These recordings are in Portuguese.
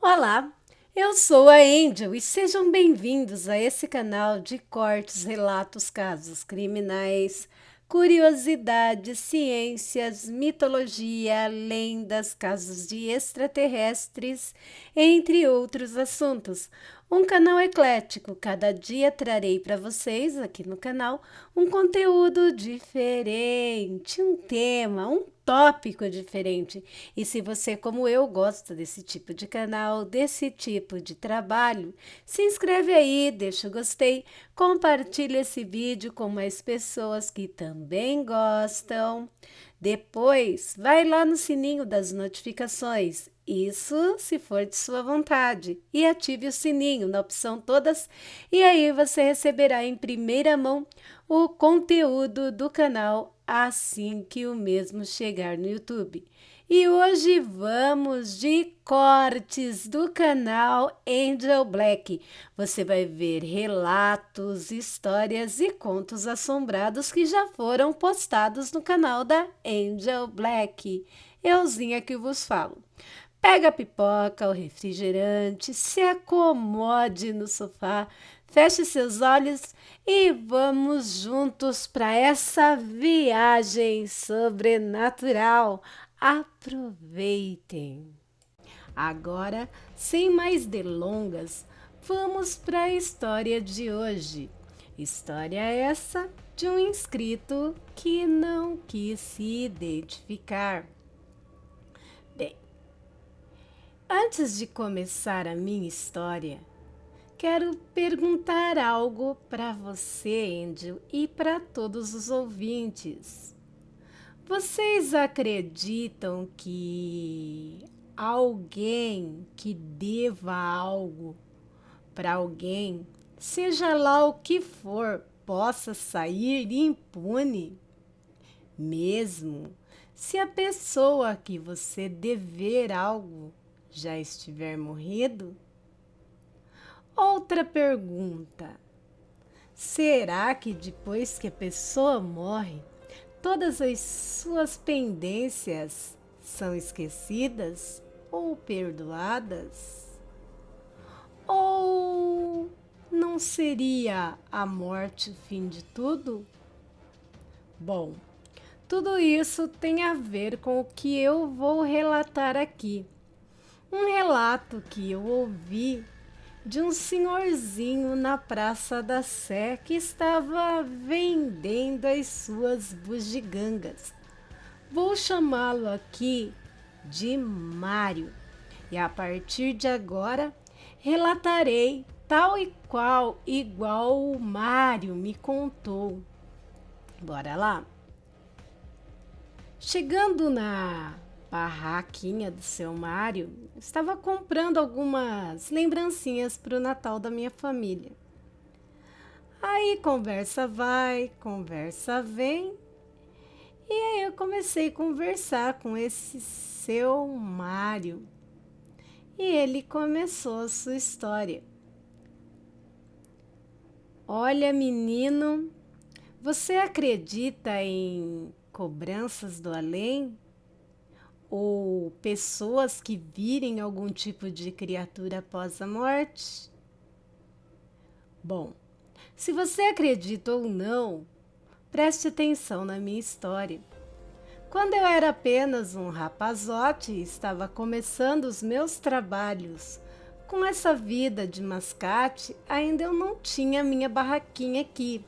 Olá, eu sou a Angel e sejam bem-vindos a esse canal de cortes, relatos, casos criminais, curiosidades, ciências, mitologia, lendas, casos de extraterrestres, entre outros assuntos. Um canal eclético, cada dia trarei para vocês aqui no canal um conteúdo diferente, um tema, um tópico diferente. E se você, como eu, gosta desse tipo de canal, desse tipo de trabalho, se inscreve aí, deixa o gostei, compartilha esse vídeo com mais pessoas que também gostam. Depois, vai lá no sininho das notificações, isso se for de sua vontade, e ative o sininho na opção todas, e aí você receberá em primeira mão o conteúdo do canal assim que o mesmo chegar no YouTube. E hoje vamos de cortes do canal Angel Black. Você vai ver relatos, histórias e contos assombrados que já foram postados no canal da Angel Black. Euzinha que vos falo. Pega a pipoca, o refrigerante, se acomode no sofá, feche seus olhos e vamos juntos para essa viagem sobrenatural. Aproveitem! Agora, sem mais delongas, vamos para a história de hoje. História essa de um inscrito que não quis se identificar. Bem, antes de começar a minha história, quero perguntar algo para você, Angel, e para todos os ouvintes. Vocês acreditam que alguém que deva algo para alguém, seja lá o que for, possa sair impune? Mesmo se a pessoa que você dever algo já estiver morrido? Outra pergunta: será que depois que a pessoa morre, todas as suas pendências são esquecidas ou perdoadas? Ou não seria a morte o fim de tudo? Bom, tudo isso tem a ver com o que eu vou relatar aqui. Um relato que eu ouvi de um senhorzinho na Praça da Sé que estava vendendo as suas bugigangas. Vou chamá-lo aqui de Mário. E a partir de agora relatarei tal e qual, igual o Mário me contou. Bora lá? Chegando na barraquinha do seu Mário, estava comprando algumas lembrancinhas para o Natal da minha família. Aí conversa vai, conversa vem, e aí eu comecei a conversar com esse seu Mário. E ele começou a sua história. Olha, menino, você acredita em cobranças do além? Ou pessoas que virem algum tipo de criatura após a morte? Bom, se você acredita ou não, preste atenção na minha história. Quando eu era apenas um rapazote e estava começando os meus trabalhos com essa vida de mascate, ainda eu não tinha minha barraquinha aqui.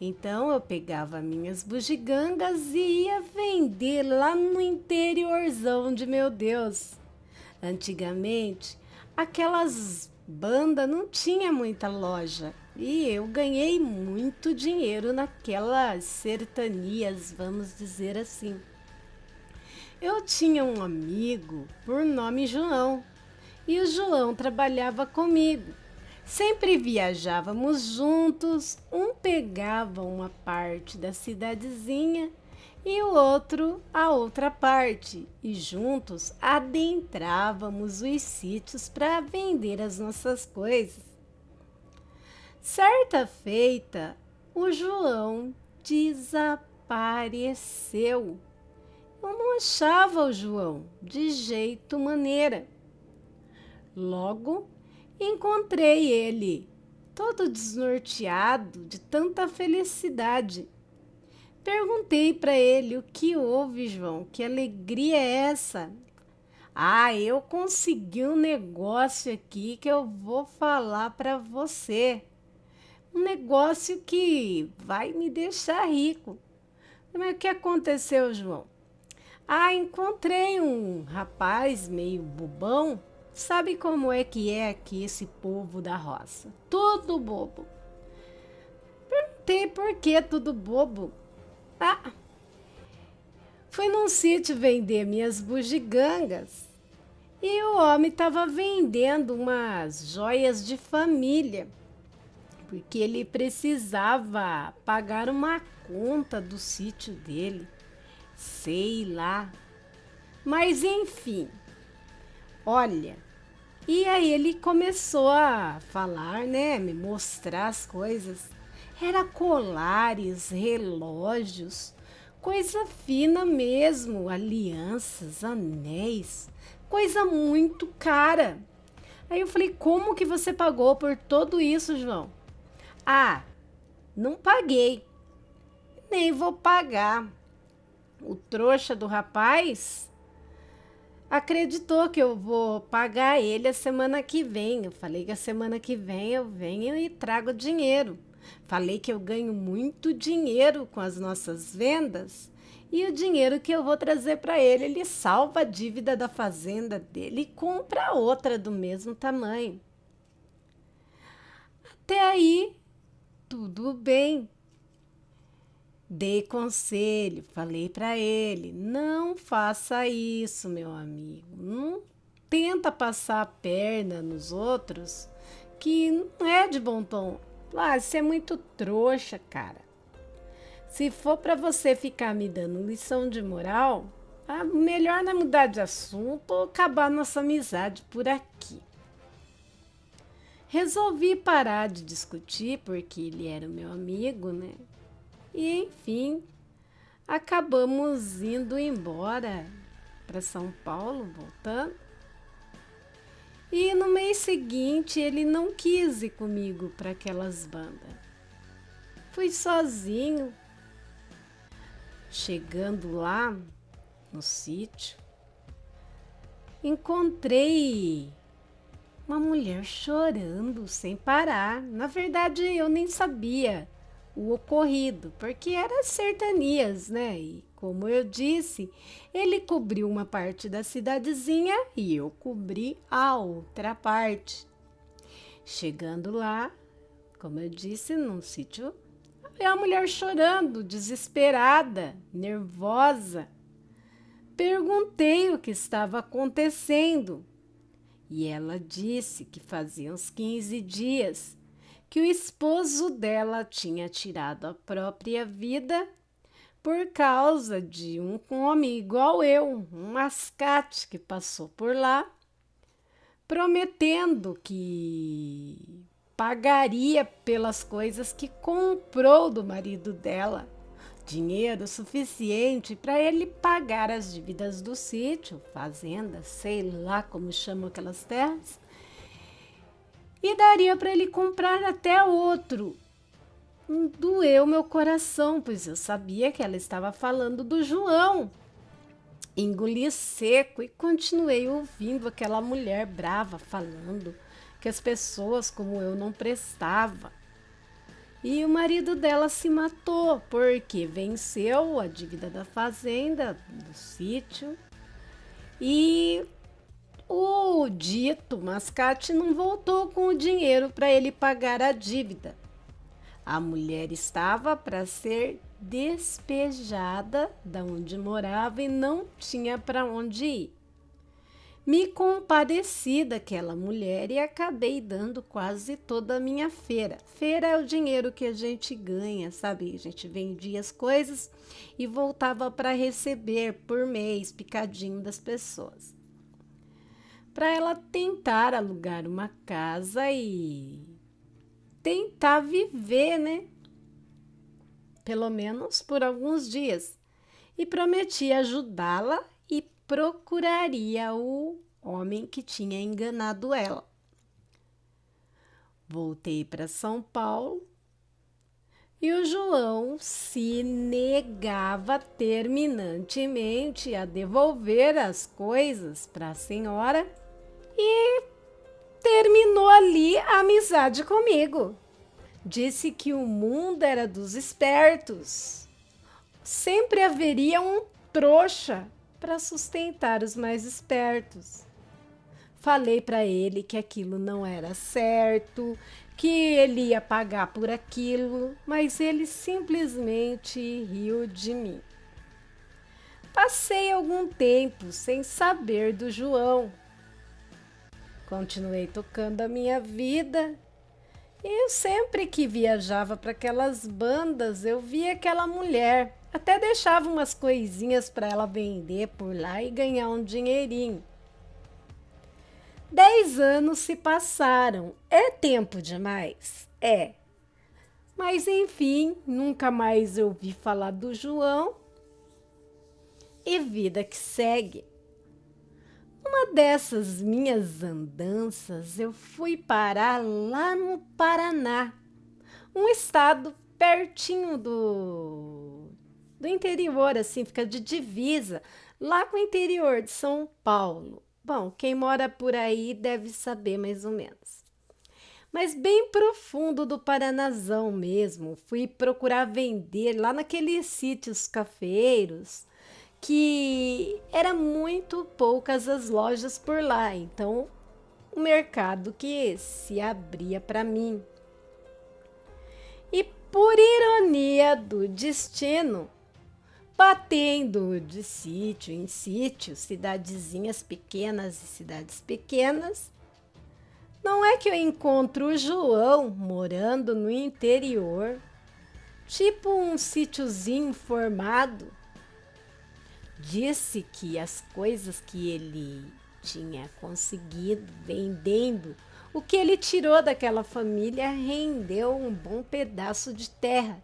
Então eu pegava minhas bugigangas e ia vender lá no interiorzão de meu Deus. Antigamente, aquelas bandas não tinha muita loja e eu ganhei muito dinheiro naquelas sertanias, vamos dizer assim. Eu tinha um amigo por nome João e o João trabalhava comigo. Sempre viajávamos juntos, um pegava uma parte da cidadezinha e o outro a outra parte, e juntos adentrávamos os sítios para vender as nossas coisas. Certa feita, o João desapareceu. Eu não achava o João de jeito maneira. Logo, encontrei ele, todo desnorteado de tanta felicidade. Perguntei para ele o que houve, João, que alegria é essa? Ah, eu consegui um negócio aqui que eu vou falar para você. Um negócio que vai me deixar rico. Mas o que aconteceu, João? Ah, encontrei um rapaz meio bobão. Sabe como é que é aqui esse povo da roça? Tudo bobo. Tem por que tudo bobo? Ah, fui num sítio vender minhas bugigangas e o homem estava vendendo umas joias de família, porque ele precisava pagar uma conta do sítio dele. Sei lá. Mas enfim, olha. E aí ele começou a falar, né? Me mostrar as coisas. Era colares, relógios, coisa fina mesmo, alianças, anéis, coisa muito cara. Aí eu falei, como que você pagou por tudo isso, João? Ah, não paguei, nem vou pagar. O trouxa do rapaz acreditou que eu vou pagar ele a semana que vem. Eu falei que a semana que vem eu venho e trago dinheiro. Falei que eu ganho muito dinheiro com as nossas vendas e o dinheiro que eu vou trazer para ele, ele salva a dívida da fazenda dele e compra outra do mesmo tamanho. Até aí, tudo bem. Dei conselho, falei para ele, não faça isso, meu amigo. Não tenta passar a perna nos outros, que não é de bom tom. Ah, você é muito trouxa, cara. Se for para você ficar me dando lição de moral, melhor não é mudar de assunto ou acabar nossa amizade por aqui. Resolvi parar de discutir porque ele era o meu amigo, né? E enfim, acabamos indo embora para São Paulo, voltando. E no mês seguinte ele não quis ir comigo para aquelas bandas. Fui sozinho. Chegando lá no sítio, encontrei uma mulher chorando sem parar. Na verdade, eu nem sabia o ocorrido, porque era Sertanias, né? E como eu disse, ele cobriu uma parte da cidadezinha e eu cobri a outra parte. Chegando lá, como eu disse, num sítio, é a mulher chorando, desesperada, nervosa. Perguntei o que estava acontecendo e ela disse que fazia uns 15 dias que o esposo dela tinha tirado a própria vida por causa de um homem igual eu, um mascate que passou por lá, prometendo que pagaria pelas coisas que comprou do marido dela, dinheiro suficiente para ele pagar as dívidas do sítio, fazenda, sei lá como chamam aquelas terras, e daria para ele comprar até outro. Doeu meu coração, pois eu sabia que ela estava falando do João. Engoli seco e continuei ouvindo aquela mulher brava falando que as pessoas como eu não prestavam. E o marido dela se matou porque venceu a dívida da fazenda, do sítio, e o dito mascate não voltou com o dinheiro para ele pagar a dívida. A mulher estava para ser despejada da onde morava e não tinha para onde ir. Me compadeci daquela mulher e acabei dando quase toda a minha feira. Feira é o dinheiro que a gente ganha, sabe? A gente vendia as coisas e voltava para receber por mês picadinho das pessoas. Para ela tentar alugar uma casa e tentar viver, né? Pelo menos por alguns dias. E prometi ajudá-la e procuraria o homem que tinha enganado ela. Voltei para São Paulo e o João se negava terminantemente a devolver as coisas para a senhora e terminou ali a amizade comigo. Disse que o mundo era dos espertos. Sempre haveria um trouxa para sustentar os mais espertos. Falei para ele que aquilo não era certo, que ele ia pagar por aquilo, mas ele simplesmente riu de mim. Passei algum tempo sem saber do João. Continuei tocando a minha vida e sempre que viajava para aquelas bandas eu via aquela mulher. Até deixava umas coisinhas para ela vender por lá e ganhar um dinheirinho. 10 anos se passaram. É tempo demais? É. Mas enfim, nunca mais eu ouvi falar do João. E vida que segue. Uma dessas minhas andanças, eu fui parar lá no Paraná, um estado pertinho do interior, assim, fica de divisa, lá com o interior de São Paulo. Bom, quem mora por aí deve saber mais ou menos. Mas bem profundo do Paranazão mesmo, fui procurar vender lá naqueles sítios cafeeiros, que era muito poucas as lojas por lá, então o mercado que se abria para mim. E por ironia do destino, batendo de sítio em sítio, cidadezinhas pequenas e cidades pequenas, não é que eu encontro o João morando no interior, tipo um sítiozinho formado. Disse que as coisas que ele tinha conseguido vendendo, o que ele tirou daquela família rendeu um bom pedaço de terra.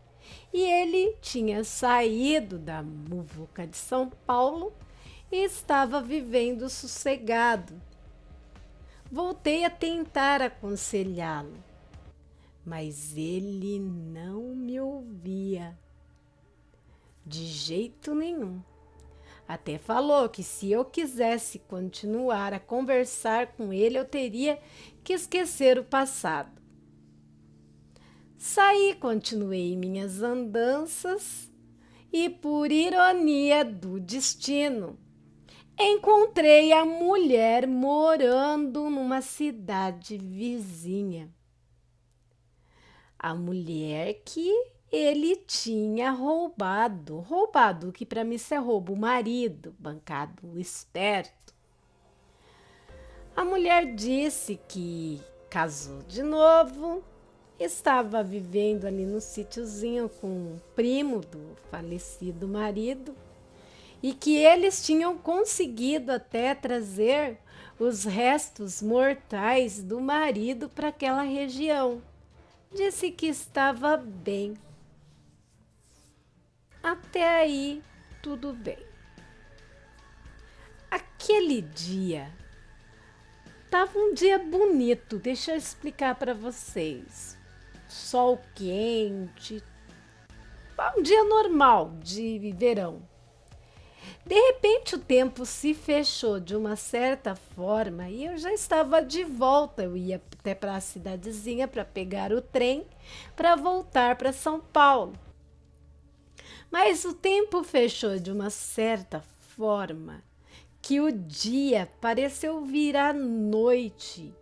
E ele tinha saído da muvuca de São Paulo e estava vivendo sossegado. Voltei a tentar aconselhá-lo, mas ele não me ouvia de jeito nenhum. Até falou que se eu quisesse continuar a conversar com ele, eu teria que esquecer o passado. Saí, continuei minhas andanças e, por ironia do destino, encontrei a mulher morando numa cidade vizinha. A mulher que ele tinha roubado, que para mim isso é roubo, o marido, bancado esperto. A mulher disse que casou de novo, estava vivendo ali no sítiozinho com um primo do falecido marido e que eles tinham conseguido até trazer os restos mortais do marido para aquela região. Disse que estava bem. Até aí, tudo bem. Aquele dia estava um dia bonito, deixa eu explicar para vocês. Sol quente, um dia normal de verão. De repente o tempo se fechou de uma certa forma e eu já estava de volta. Eu ia até para a cidadezinha para pegar o trem para voltar para São Paulo. Mas o tempo fechou de uma certa forma que o dia pareceu virar noite,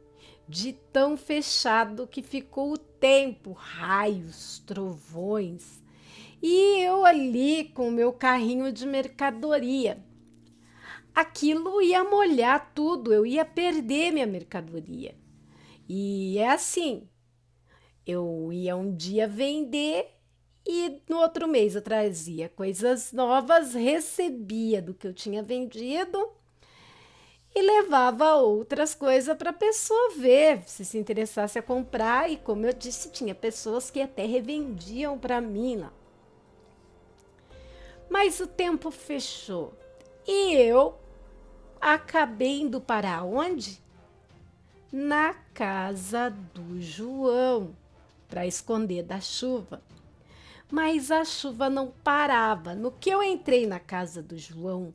de tão fechado que ficou o tempo, raios, trovões. E eu ali com o meu carrinho de mercadoria. Aquilo ia molhar tudo, eu ia perder minha mercadoria. E é assim, eu ia um dia vender e no outro mês eu trazia coisas novas, recebia do que eu tinha vendido e levava outras coisas para a pessoa ver, se interessasse a comprar. E como eu disse, tinha pessoas que até revendiam para mim lá. Mas o tempo fechou e eu acabei indo para onde? Na casa do João, para esconder da chuva. Mas a chuva não parava. No que eu entrei na casa do João,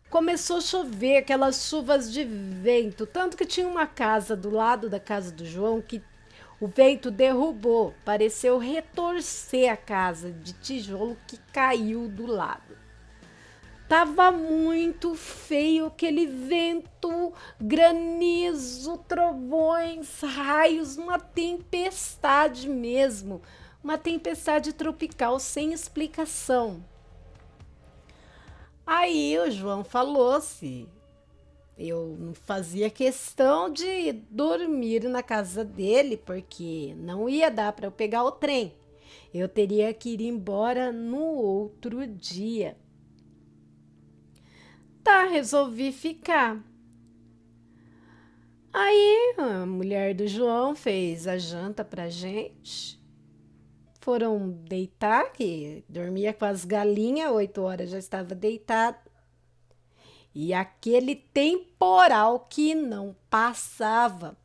começou a chover, aquelas chuvas de vento. Tanto que tinha uma casa do lado da casa do João que o vento derrubou. Pareceu retorcer a casa de tijolo que caiu do lado. Tava muito feio aquele vento, granizo, trovões, raios, uma tempestade mesmo. Uma tempestade tropical sem explicação. Aí o João falou se eu não fazia questão de dormir na casa dele, porque não ia dar para eu pegar o trem. Eu teria que ir embora no outro dia. Tá, resolvi ficar. Aí a mulher do João fez a janta pra gente. Foram deitar, que dormia com as galinhas, 8 horas já estava deitado. E aquele temporal que não passava.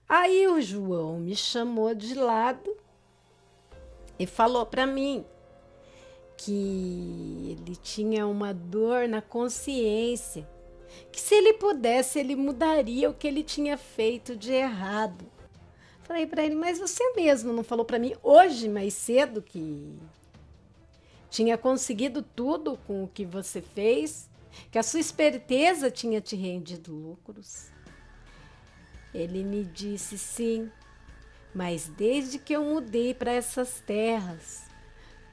Aí o João me chamou de lado e falou para mim que ele tinha uma dor na consciência, que se ele pudesse, ele mudaria o que ele tinha feito de errado. Falei para ele, mas você mesmo não falou para mim hoje mais cedo que tinha conseguido tudo com o que você fez, que a sua esperteza tinha te rendido lucros? Ele me disse sim, mas desde que eu mudei para essas terras,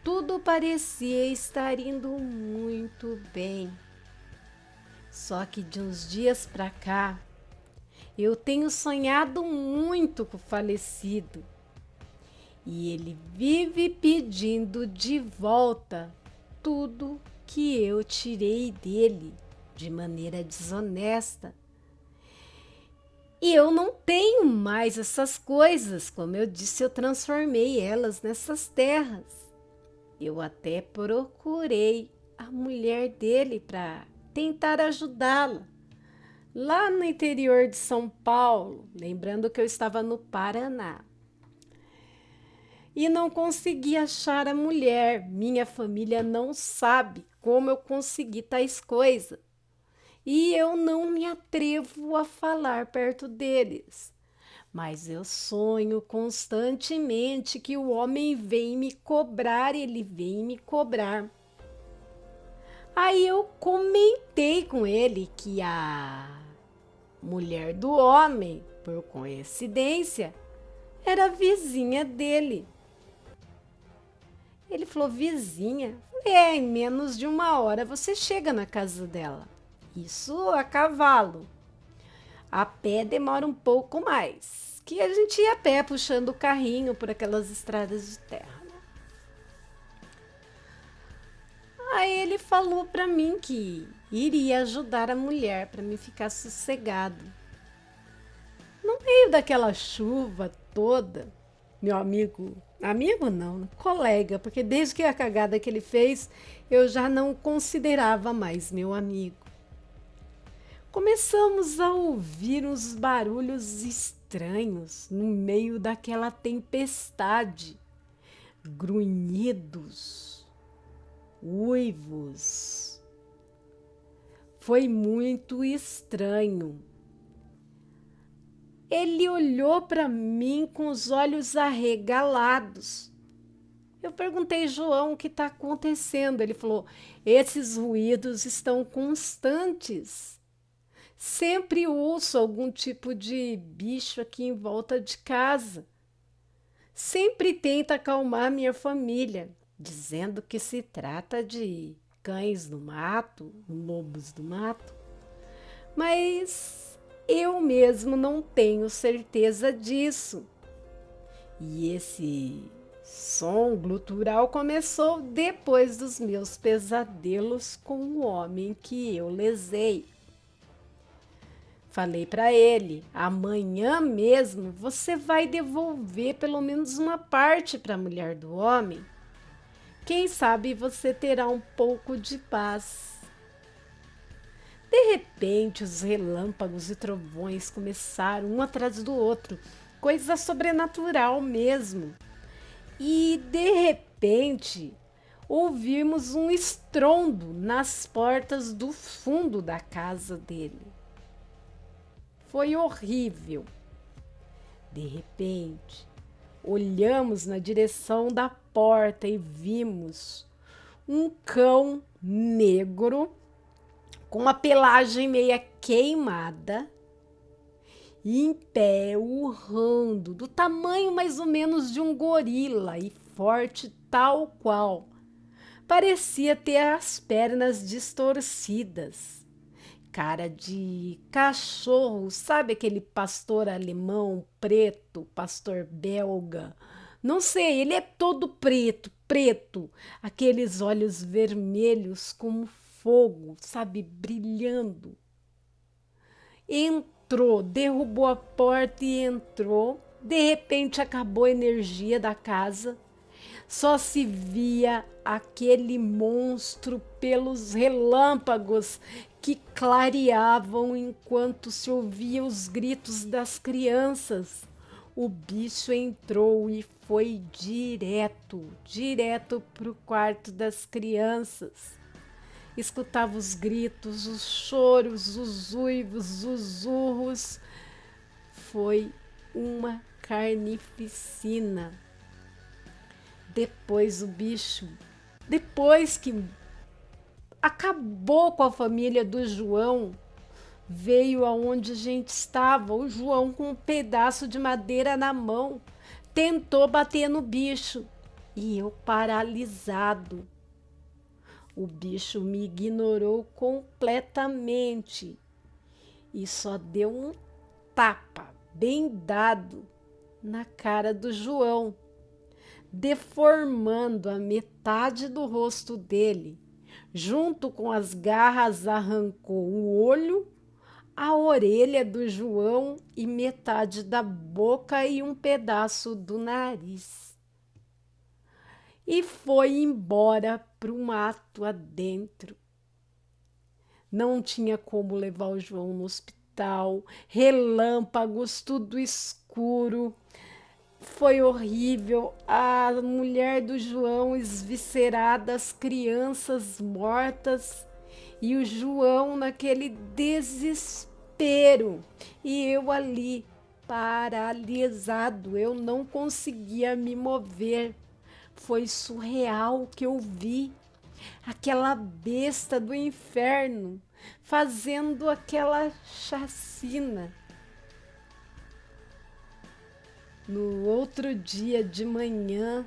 tudo parecia estar indo muito bem. Só que de uns dias para cá, eu tenho sonhado muito com o falecido. E ele vive pedindo de volta tudo que eu tirei dele de maneira desonesta. E eu não tenho mais essas coisas. Como eu disse, eu transformei elas nessas terras. Eu até procurei a mulher dele para tentar ajudá-la. Lá no interior de São Paulo, lembrando que eu estava no Paraná. E não consegui achar a mulher. Minha família não sabe como eu consegui tais coisas. E eu não me atrevo a falar perto deles. Mas eu sonho constantemente que o homem vem me cobrar, ele vem me cobrar. Aí eu comentei com ele que a mulher do homem, por coincidência, era vizinha dele. Ele falou, vizinha? Em menos de 1 hora você chega na casa dela. Isso a cavalo. A pé demora um pouco mais, que a gente ia a pé puxando o carrinho por aquelas estradas de terra. Aí ele falou para mim que iria ajudar a mulher para me ficar sossegado. No meio daquela chuva toda, meu amigo não, colega, porque desde que a cagada que ele fez, eu já não considerava mais meu amigo. Começamos a ouvir uns barulhos estranhos no meio daquela tempestade. Grunhidos, uivos. Foi muito estranho. Ele olhou para mim com os olhos arregalados. Eu perguntei, João, o que está acontecendo? Ele falou, esses ruídos estão constantes. Sempre ouço algum tipo de bicho aqui em volta de casa. Sempre tenta acalmar minha família, dizendo que se trata de cães do mato, lobos do mato. Mas eu mesmo não tenho certeza disso. E esse som glutural começou depois dos meus pesadelos com o homem que eu lesei. Falei para ele, amanhã mesmo você vai devolver pelo menos uma parte para a mulher do homem. Quem sabe você terá um pouco de paz. De repente, os relâmpagos e trovões começaram um atrás do outro, coisa sobrenatural mesmo. E de repente, ouvimos um estrondo nas portas do fundo da casa dele. Foi horrível. De repente, olhamos na direção da porta e vimos um cão negro com uma pelagem meia queimada, em pé, urrando, do tamanho mais ou menos de um gorila e forte tal qual. Parecia ter as pernas distorcidas. Cara de cachorro, sabe aquele pastor alemão preto, pastor belga? Não sei, ele é todo preto, preto. Aqueles olhos vermelhos como fogo, sabe, brilhando. Entrou, derrubou a porta e entrou. De repente acabou a energia da casa. Só se via aquele monstro pelos relâmpagos que clareavam enquanto se ouvia os gritos das crianças. O bicho entrou e foi direto para o quarto das crianças. Escutava os gritos, os choros, os uivos, os urros. Foi uma carnificina. Depois o bicho, depois que acabou com a família do João, veio aonde a gente estava. O João, com um pedaço de madeira na mão, tentou bater no bicho e eu paralisado. O bicho me ignorou completamente e só deu um tapa bem dado na cara do João, deformando a metade do rosto dele. Junto com as garras, arrancou o olho, a orelha do João e metade da boca e um pedaço do nariz. E foi embora para o mato adentro. Não tinha como levar o João no hospital, relâmpagos, tudo escuro. Foi horrível. A mulher do João esviscerada, as crianças mortas e o João naquele desespero. E eu ali, paralisado, eu não conseguia me mover. Foi surreal o que eu vi. Aquela besta do inferno fazendo aquela chacina. No outro dia de manhã,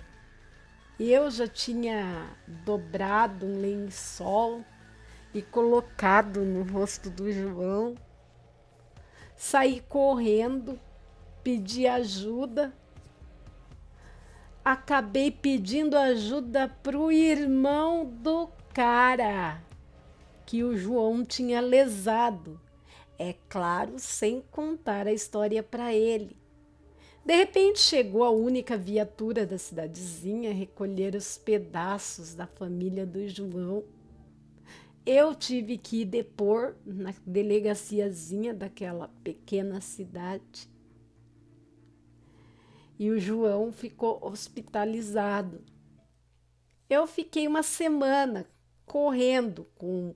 eu já tinha dobrado um lençol e colocado no rosto do João. Saí correndo, pedi ajuda. Acabei pedindo ajuda pro irmão do cara que o João tinha lesado. É claro, sem contar a história para ele. De repente chegou a única viatura da cidadezinha a recolher os pedaços da família do João. Eu tive que ir depor na delegaciazinha daquela pequena cidade. E o João ficou hospitalizado. Eu fiquei uma semana correndo com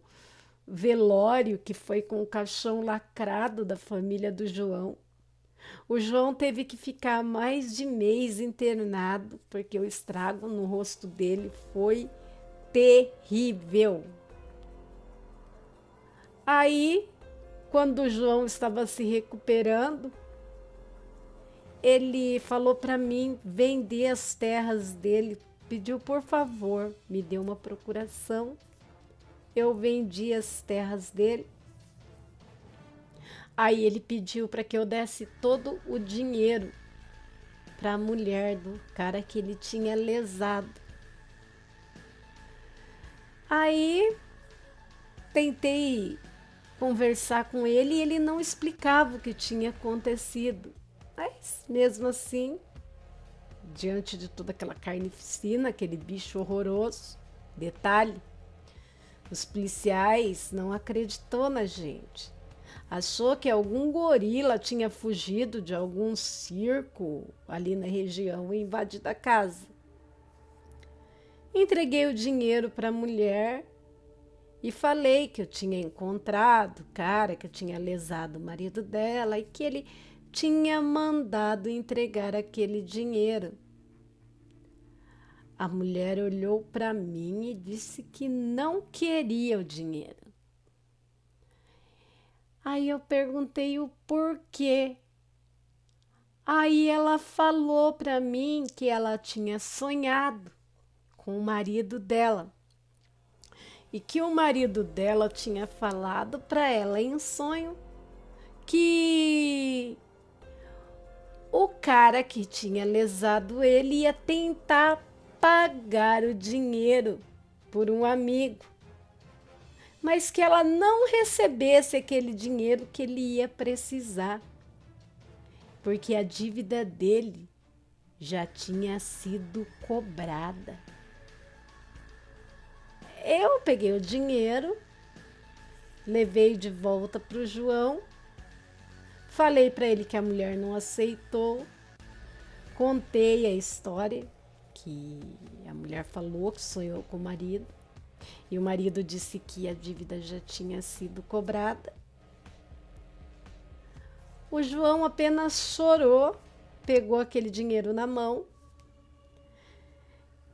velório, que foi com o caixão lacrado da família do João. O João teve que ficar mais de mês internado, porque o estrago no rosto dele foi terrível. Aí, quando o João estava se recuperando, ele falou para mim vender as terras dele, pediu por favor, me deu uma procuração, eu vendi as terras dele. Aí ele pediu para que eu desse todo o dinheiro para a mulher do cara que ele tinha lesado. Aí tentei conversar com ele e ele não explicava o que tinha acontecido. Mas mesmo assim, diante de toda aquela carnificina, aquele bicho horroroso, detalhe, Os policiais não acreditou na gente. Achou que algum gorila tinha fugido de algum circo ali na região e invadido a casa. Entreguei o dinheiro para a mulher e falei que eu tinha encontrado o cara que tinha lesado o marido dela e que ele tinha mandado entregar aquele dinheiro. A mulher olhou para mim e disse que não queria o dinheiro. Aí eu perguntei o porquê. Aí ela falou para mim que ela tinha sonhado com o marido dela e que o marido dela tinha falado para ela em sonho que o cara que tinha lesado ele ia tentar pagar o dinheiro por um amigo, mas que ela não recebesse aquele dinheiro que ele ia precisar, porque a dívida dele já tinha sido cobrada. Eu peguei o dinheiro, levei de volta para o João, falei para ele que a mulher não aceitou, contei a história que a mulher falou que sonhou com o marido e o marido disse que a dívida já tinha sido cobrada. O João apenas chorou, pegou aquele dinheiro na mão.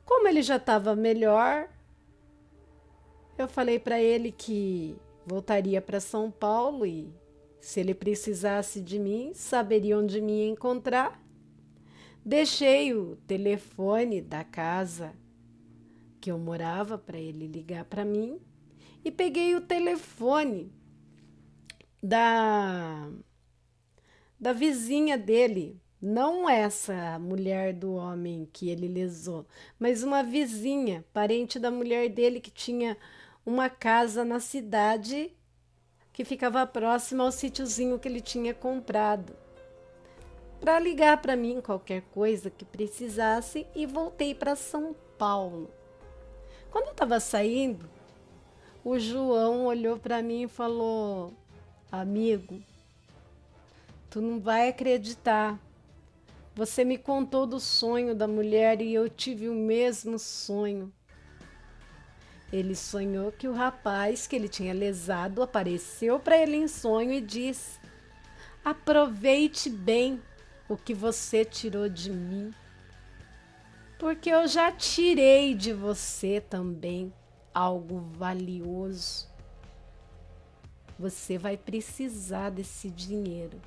Como ele já estava melhor, eu falei para ele que voltaria para São Paulo e, se ele precisasse de mim, saberia onde me encontrar. Deixei o telefone da casa que eu morava para ele ligar para mim e peguei o telefone da vizinha dele, não essa mulher do homem que ele lesou, mas uma vizinha, parente da mulher dele que tinha uma casa na cidade que ficava próxima ao sítiozinho que ele tinha comprado, para ligar para mim qualquer coisa que precisasse, e voltei para São Paulo. Quando eu estava saindo, o João olhou para mim e falou: amigo, tu não vai acreditar. Você me contou do sonho da mulher e eu tive o mesmo sonho. Ele sonhou que o rapaz que ele tinha lesado apareceu para ele em sonho e disse: aproveite bem o que você tirou de mim, porque eu já tirei de você também algo valioso. Você vai precisar desse dinheiro.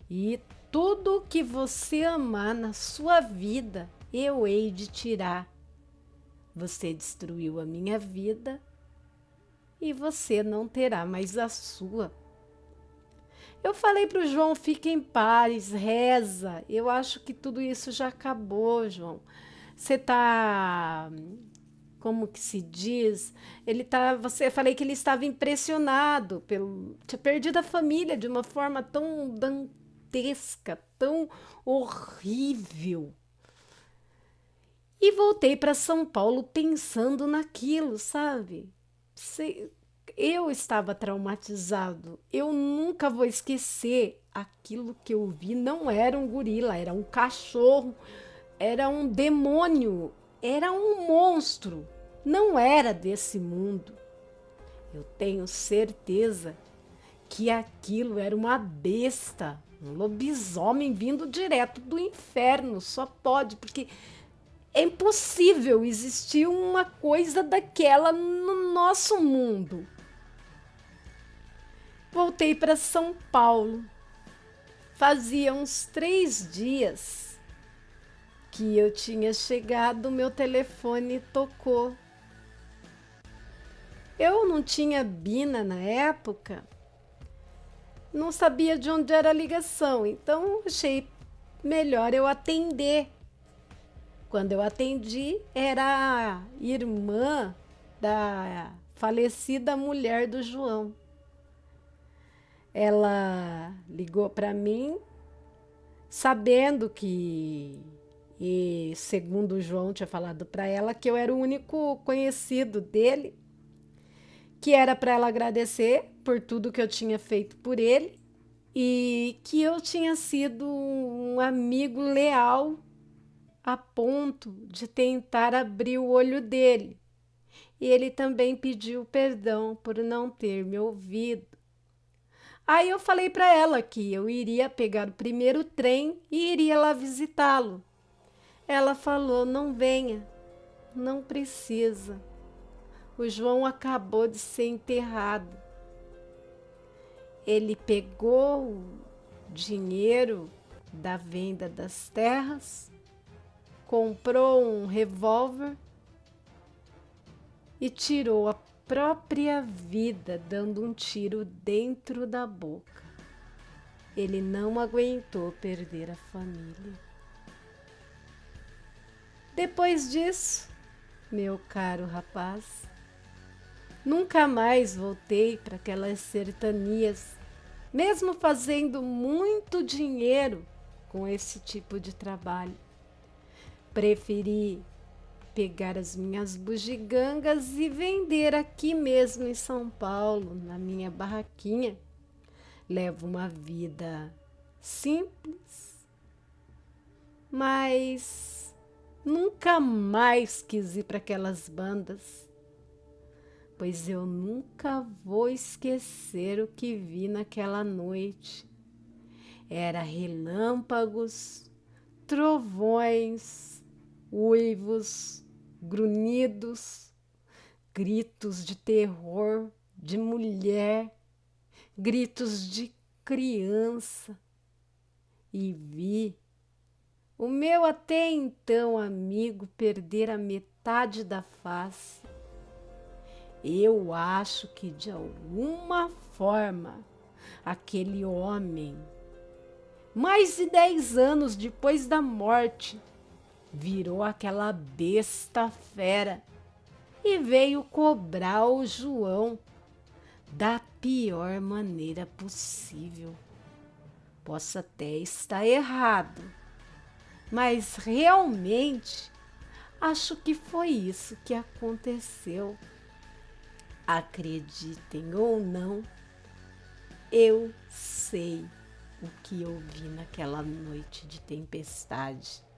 E tudo que você amar na sua vida, eu hei de tirar. Você destruiu a minha vida e você não terá mais a sua. Eu falei para o João: fique em paz, reza. Eu acho que tudo isso já acabou, João. Você tá, como que se diz? Eu falei que ele estava impressionado pelo tinha perdido a família de uma forma tão dantesca, tão horrível. E voltei para São Paulo pensando naquilo, sabe? Eu estava traumatizado. Eu nunca vou esquecer aquilo que eu vi. Não era um gorila, era um cachorro, era um demônio, era um monstro. Não era desse mundo. Eu tenho certeza que aquilo era uma besta, um lobisomem vindo direto do inferno. Só pode, porque é impossível existir uma coisa daquela no nosso mundo. Voltei para São Paulo. Fazia uns 3 dias que eu tinha chegado, meu telefone tocou. Eu não tinha Bina na época, não sabia de onde era a ligação, então achei melhor eu atender. Quando eu atendi, era a irmã da falecida mulher do João. Ela ligou para mim, sabendo que, segundo o João tinha falado para ela, que eu era o único conhecido dele que era para ela agradecer por tudo que eu tinha feito por ele e que eu tinha sido um amigo leal a ponto de tentar abrir o olho dele. E ele também pediu perdão por não ter me ouvido. Aí eu falei para ela que eu iria pegar o primeiro trem e iria lá visitá-lo. Ela falou: não venha, não precisa. O João acabou de ser enterrado. Ele pegou o dinheiro da venda das terras, comprou um revólver e tirou a própria vida dando um tiro dentro da boca. Ele não aguentou perder a família. Depois disso, meu caro rapaz, nunca mais voltei para aquelas sertanias, mesmo fazendo muito dinheiro com esse tipo de trabalho. Preferi pegar as minhas bugigangas e vender aqui mesmo em São Paulo, na minha barraquinha. Levo uma vida simples, mas nunca mais quis ir para aquelas bandas, pois eu nunca vou esquecer o que vi naquela noite. Era relâmpagos, trovões, uivos, grunhidos, gritos de terror, de mulher, gritos de criança. E vi o meu até então amigo perder a metade da face. Eu acho que de alguma forma aquele homem, mais de 10 anos depois da morte, virou aquela besta fera e veio cobrar o João da pior maneira possível. Posso até estar errado, mas realmente acho que foi isso que aconteceu. Acreditem ou não, eu sei o que eu vi naquela noite de tempestade.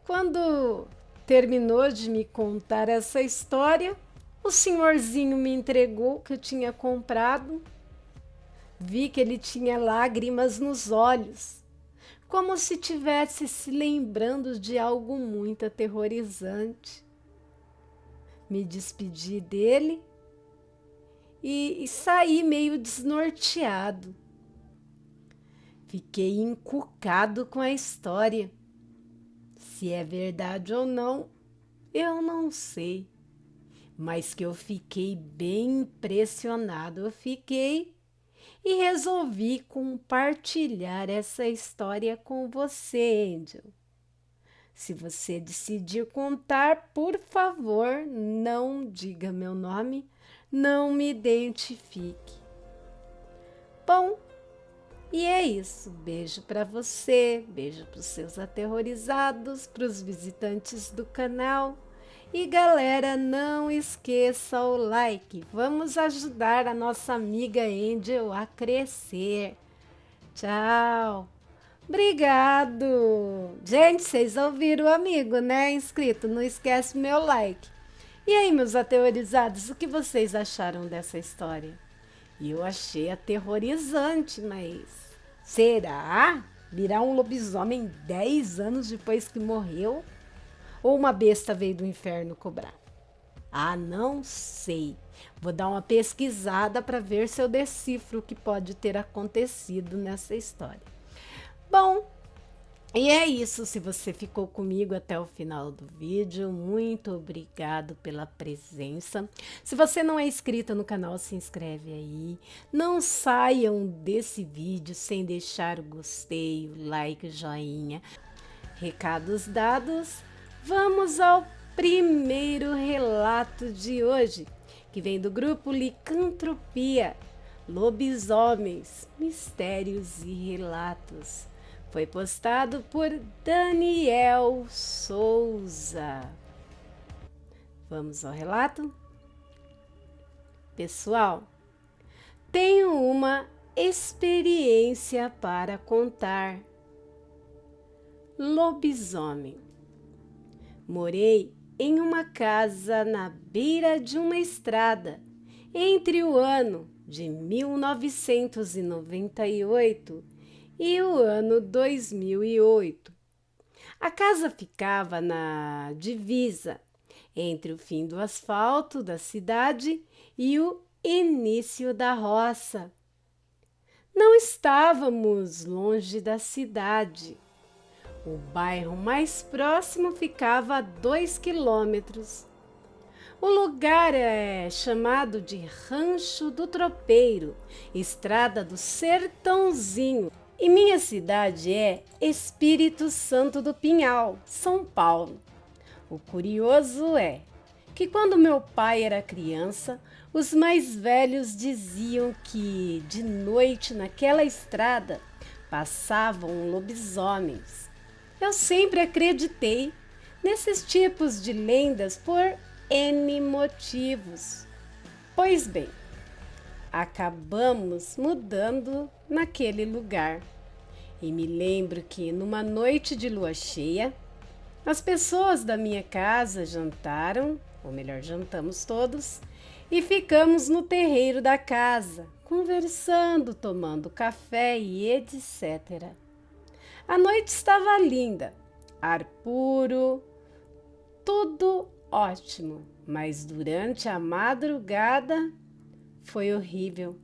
Quando terminou de me contar essa história, o senhorzinho me entregou o que eu tinha comprado. Vi que ele tinha lágrimas nos olhos, como se tivesse se lembrando de algo muito aterrorizante. Me despedi dele e saí meio desnorteado. Fiquei encucado com a história. Se é verdade ou não, eu não sei. Mas que eu fiquei bem impressionado, eu fiquei, e resolvi compartilhar essa história com você, Angel. Se você decidir contar, por favor, não diga meu nome, não me identifique. Bom, e é isso. Beijo para você, beijo para os seus aterrorizados, para os visitantes do canal. E galera, não esqueça o like. Vamos ajudar a nossa amiga Angel a crescer. Tchau. Obrigado. Gente, vocês ouviram o amigo, né? Inscrito, não esquece o meu like. E aí, meus aterrorizados, o que vocês acharam dessa história? Eu achei aterrorizante, mas será? Virar um lobisomem 10 anos depois que morreu? Ou uma besta veio do inferno cobrar? Ah, não sei. Vou dar uma pesquisada para ver se eu decifro o que pode ter acontecido nessa história. Bom, e é isso. Se você ficou comigo até o final do vídeo, muito obrigado pela presença. Se você não é inscrita no canal, se inscreve aí. Não saiam desse vídeo sem deixar o gostei, o like, o joinha. Recados dados, vamos ao primeiro relato de hoje, que vem do grupo Licantropia, Lobisomens, Mistérios e Relatos. Foi postado por Daniel Souza. Vamos ao relato? Pessoal, tenho uma experiência para contar. Lobisomem. Morei em uma casa na beira de uma estrada entre o ano de 1998 e o ano 2008. A casa ficava na divisa entre o fim do asfalto da cidade e o início da roça. Não estávamos longe da cidade. O bairro mais próximo ficava a 2 quilômetros. O lugar é chamado de Rancho do Tropeiro, Estrada do Sertãozinho. E minha cidade é Espírito Santo do Pinhal, São Paulo. O curioso é que quando meu pai era criança, os mais velhos diziam que de noite naquela estrada passavam lobisomens. Eu sempre acreditei nesses tipos de lendas por N motivos. Pois bem, acabamos mudando naquele lugar. E me lembro que numa noite de lua cheia, as pessoas da minha casa jantaram, ou melhor, jantamos todos, e ficamos no terreiro da casa, conversando, tomando café e etc. A noite estava linda, ar puro, tudo ótimo, mas durante a madrugada foi horrível.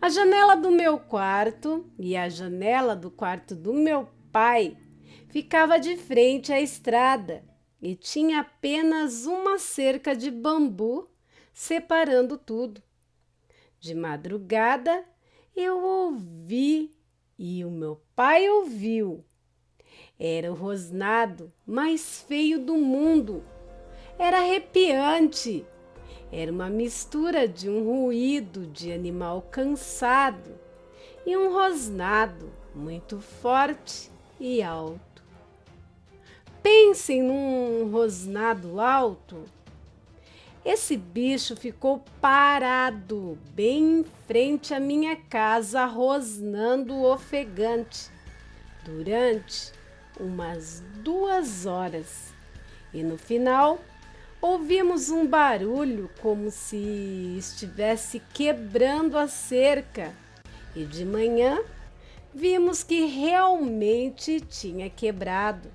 A janela do meu quarto e a janela do quarto do meu pai ficava de frente à estrada e tinha apenas uma cerca de bambu separando tudo. De madrugada eu ouvi e o meu pai ouviu. Era o rosnado mais feio do mundo. Era arrepiante. Era uma mistura de um ruído de animal cansado e um rosnado muito forte e alto. Pensem num rosnado alto. Esse bicho ficou parado bem em frente à minha casa, rosnando ofegante durante umas 2 horas. E no final, ouvimos um barulho como se estivesse quebrando a cerca. E de manhã, vimos que realmente tinha quebrado.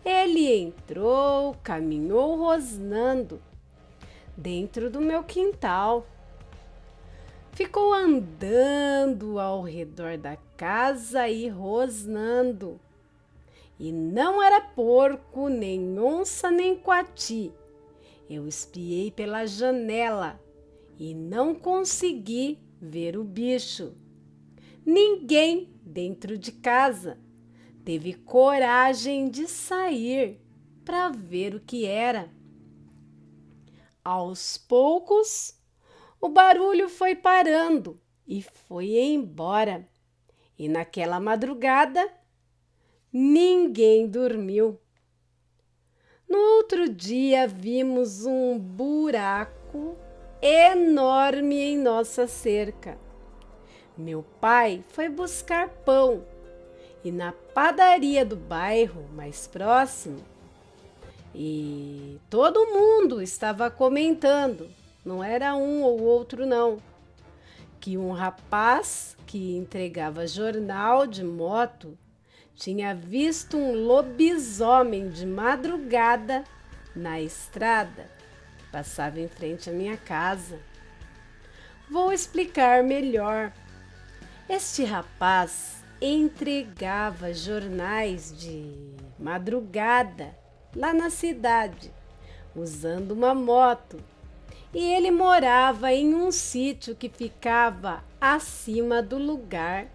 Ele entrou, caminhou rosnando dentro do meu quintal. Ficou andando ao redor da casa e rosnando. E não era porco, nem onça, nem coati. Eu espiei pela janela e não consegui ver o bicho. Ninguém dentro de casa teve coragem de sair para ver o que era. Aos poucos, o barulho foi parando e foi embora. E naquela madrugada, ninguém dormiu. No outro dia, vimos um buraco enorme em nossa cerca. Meu pai foi buscar pão e na padaria do bairro mais próximo, e todo mundo estava comentando, não era um ou outro não, que um rapaz que entregava jornal de moto tinha visto um lobisomem de madrugada na estrada que passava em frente à minha casa. Vou explicar melhor. Este rapaz entregava jornais de madrugada lá na cidade, usando uma moto. E ele morava em um sítio que ficava acima do lugar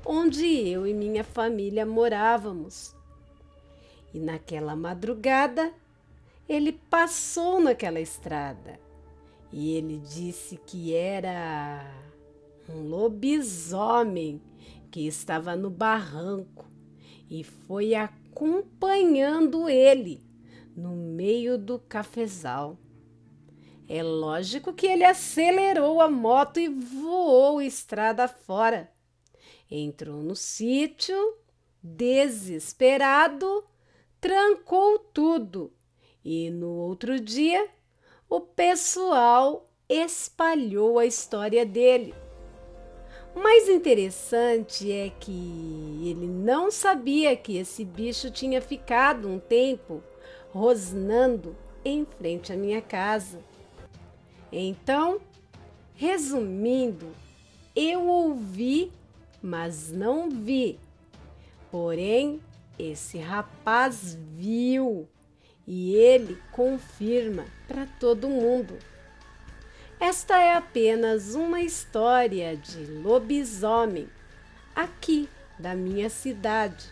onde eu e minha família morávamos. E naquela madrugada, ele passou naquela estrada e ele disse que era um lobisomem que estava no barranco e foi acompanhando ele no meio do cafezal. É lógico que ele acelerou a moto e voou estrada fora. Entrou no sítio, desesperado, trancou tudo e no outro dia o pessoal espalhou a história dele. O mais interessante é que ele não sabia que esse bicho tinha ficado um tempo rosnando em frente à minha casa. Então, resumindo, eu ouvi, mas não vi. Porém, esse rapaz viu e ele confirma para todo mundo. Esta é apenas uma história de lobisomem aqui da minha cidade.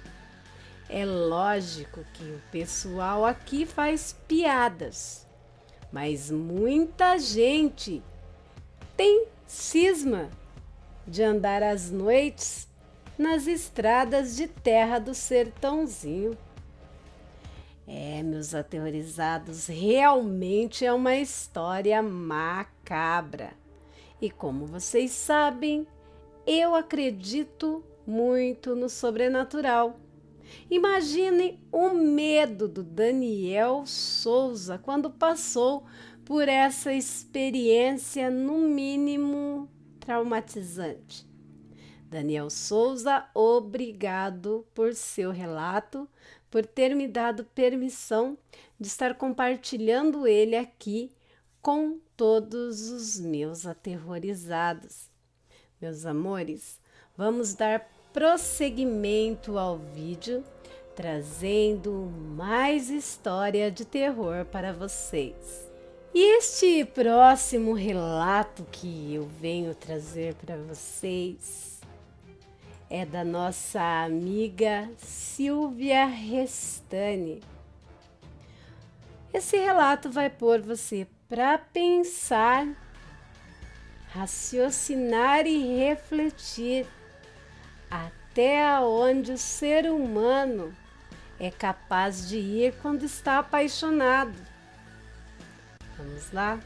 É lógico que o pessoal aqui faz piadas, mas muita gente tem cisma de andar às noites nas estradas de terra do sertãozinho. Meus aterrorizados, realmente é uma história macabra. E como vocês sabem, eu acredito muito no sobrenatural. Imaginem o medo do Daniel Souza quando passou por essa experiência, no mínimo traumatizante. Daniel Souza, obrigado por seu relato, por ter me dado permissão de estar compartilhando ele aqui com todos os meus aterrorizados. Meus amores, vamos dar prosseguimento ao vídeo, trazendo mais história de terror para vocês. E este próximo relato que eu venho trazer para vocês é da nossa amiga Silvia Restani. Esse relato vai pôr você para pensar, raciocinar e refletir até onde o ser humano é capaz de ir quando está apaixonado. Vamos lá?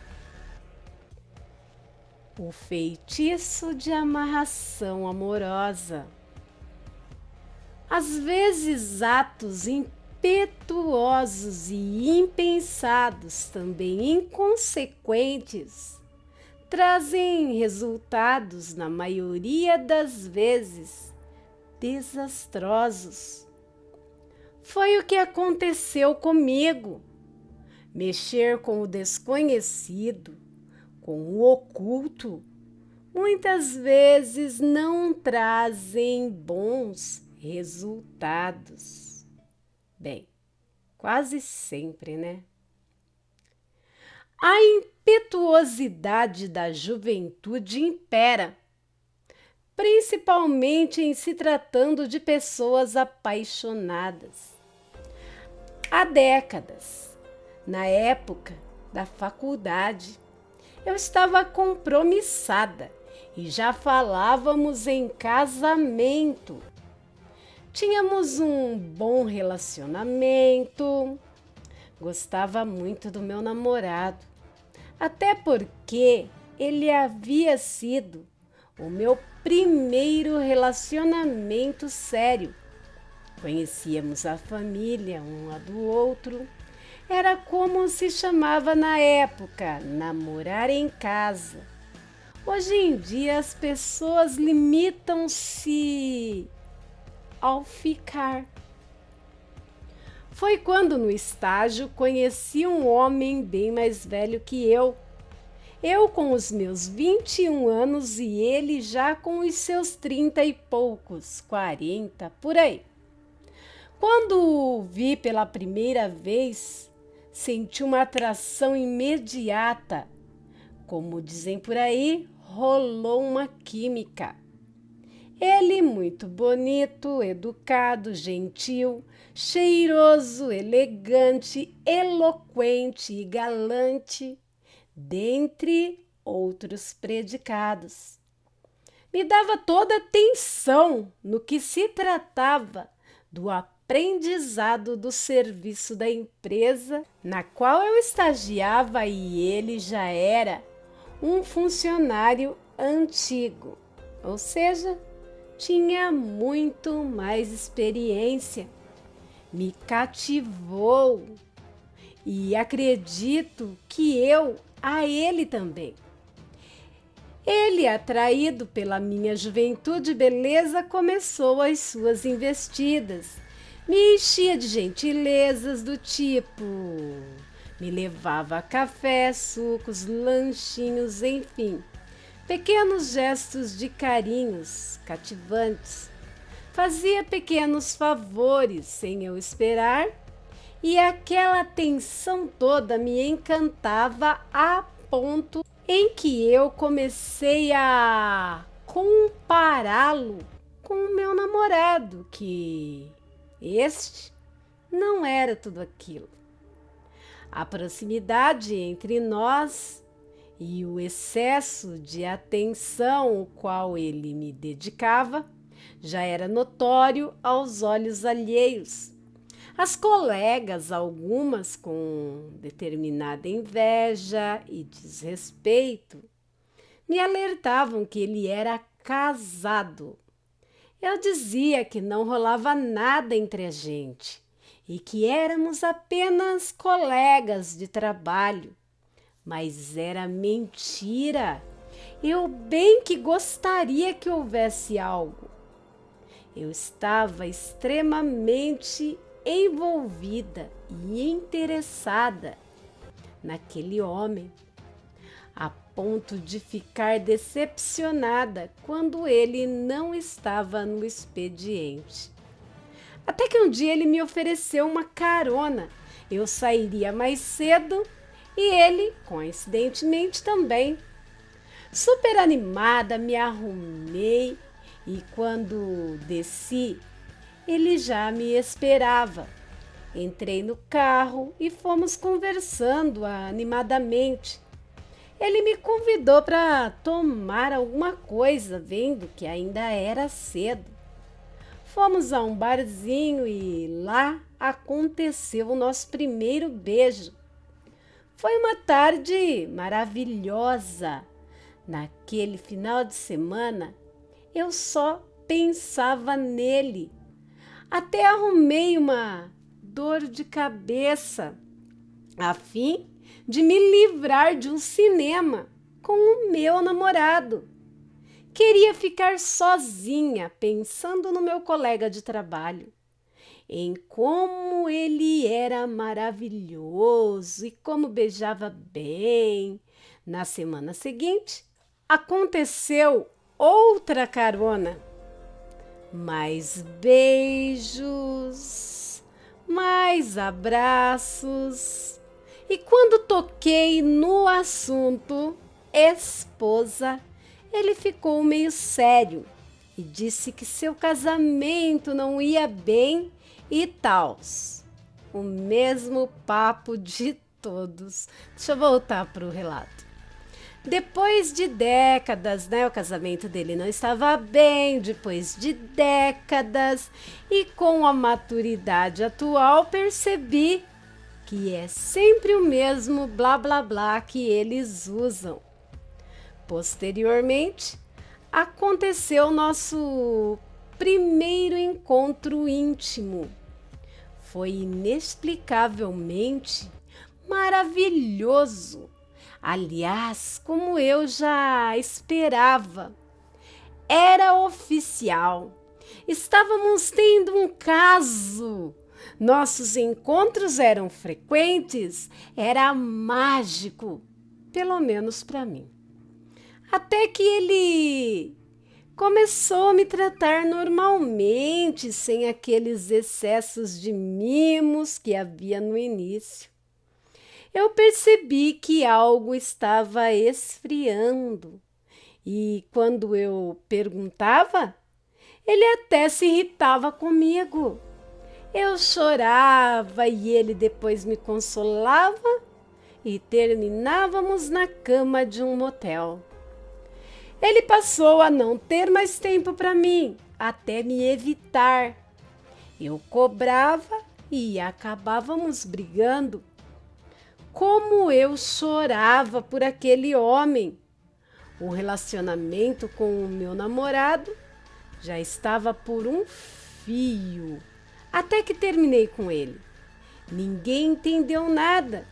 O feitiço de amarração amorosa. Às vezes, atos impetuosos e impensados, também inconsequentes, trazem resultados, na maioria das vezes, desastrosos. Foi o que aconteceu comigo. Mexer com o desconhecido, com o oculto, muitas vezes não trazem bons resultados. Bem, quase sempre, né? A impetuosidade da juventude impera, principalmente em se tratando de pessoas apaixonadas. Há décadas, na época da faculdade, eu estava compromissada e já falávamos em casamento. Tínhamos um bom relacionamento, gostava muito do meu namorado, até porque ele havia sido o meu primeiro relacionamento sério. Conhecíamos a família um do outro. Era como se chamava na época, namorar em casa. Hoje em dia as pessoas limitam-se ao ficar. Foi quando no estágio conheci um homem bem mais velho que eu. Eu com os meus 21 anos e ele já com os seus 30 e poucos, 40, por aí. Quando o vi pela primeira vez, senti uma atração imediata. Como dizem por aí, rolou uma química. Ele muito bonito, educado, gentil, cheiroso, elegante, eloquente e galante, dentre outros predicados. Me dava toda atenção no que se tratava do aprendizado do serviço da empresa na qual eu estagiava e ele já era um funcionário antigo, ou seja, tinha muito mais experiência. Me cativou e acredito que eu a ele também. Ele, atraído pela minha juventude e beleza, começou as suas investidas. Me enchia de gentilezas do tipo: me levava a café, sucos, lanchinhos, enfim, pequenos gestos de carinhos cativantes. Fazia pequenos favores sem eu esperar e aquela atenção toda me encantava a ponto em que eu comecei a compará-lo com o meu namorado, que este não era tudo aquilo. A proximidade entre nós e o excesso de atenção o qual ele me dedicava já era notório aos olhos alheios. As colegas, algumas com determinada inveja e desrespeito, me alertavam que ele era casado. Eu dizia que não rolava nada entre a gente e que éramos apenas colegas de trabalho. Mas era mentira. Eu bem que gostaria que houvesse algo. Eu estava extremamente envolvida e interessada naquele homem, a ponto de ficar decepcionada quando ele não estava no expediente. Até que um dia ele me ofereceu uma carona. Eu sairia mais cedo e ele, coincidentemente, também. Super animada, me arrumei e quando desci, ele já me esperava. Entrei no carro e fomos conversando animadamente. Ele me convidou para tomar alguma coisa, vendo que ainda era cedo. Fomos a um barzinho e lá aconteceu o nosso primeiro beijo. Foi uma tarde maravilhosa. Naquele final de semana, eu só pensava nele. Até arrumei uma dor de cabeça a fim de me livrar de um cinema com o meu namorado. Queria ficar sozinha pensando no meu colega de trabalho, em como ele era maravilhoso e como beijava bem. Na semana seguinte, aconteceu outra carona. Mais beijos, mais abraços. E quando toquei no assunto esposa, ele ficou meio sério e disse que seu casamento não ia bem e tals. O mesmo papo de todos. Deixa eu voltar para o relato. Depois de décadas, o casamento dele não estava bem, depois de décadas, e com a maturidade atual percebi que é sempre o mesmo blá blá blá que eles usam. Posteriormente, aconteceu nosso primeiro encontro íntimo. Foi inexplicavelmente maravilhoso. Aliás, como eu já esperava, era oficial. Estávamos tendo um caso. Nossos encontros eram frequentes, era mágico, pelo menos para mim. Até que ele começou a me tratar normalmente, sem aqueles excessos de mimos que havia no início. Eu percebi que algo estava esfriando e quando eu perguntava, ele até se irritava comigo. Eu chorava e ele depois me consolava e terminávamos na cama de um motel. Ele passou a não ter mais tempo para mim, até me evitar. Eu cobrava e acabávamos brigando. Como eu chorava por aquele homem! O relacionamento com o meu namorado já estava por um fio, até que terminei com ele. Ninguém entendeu nada,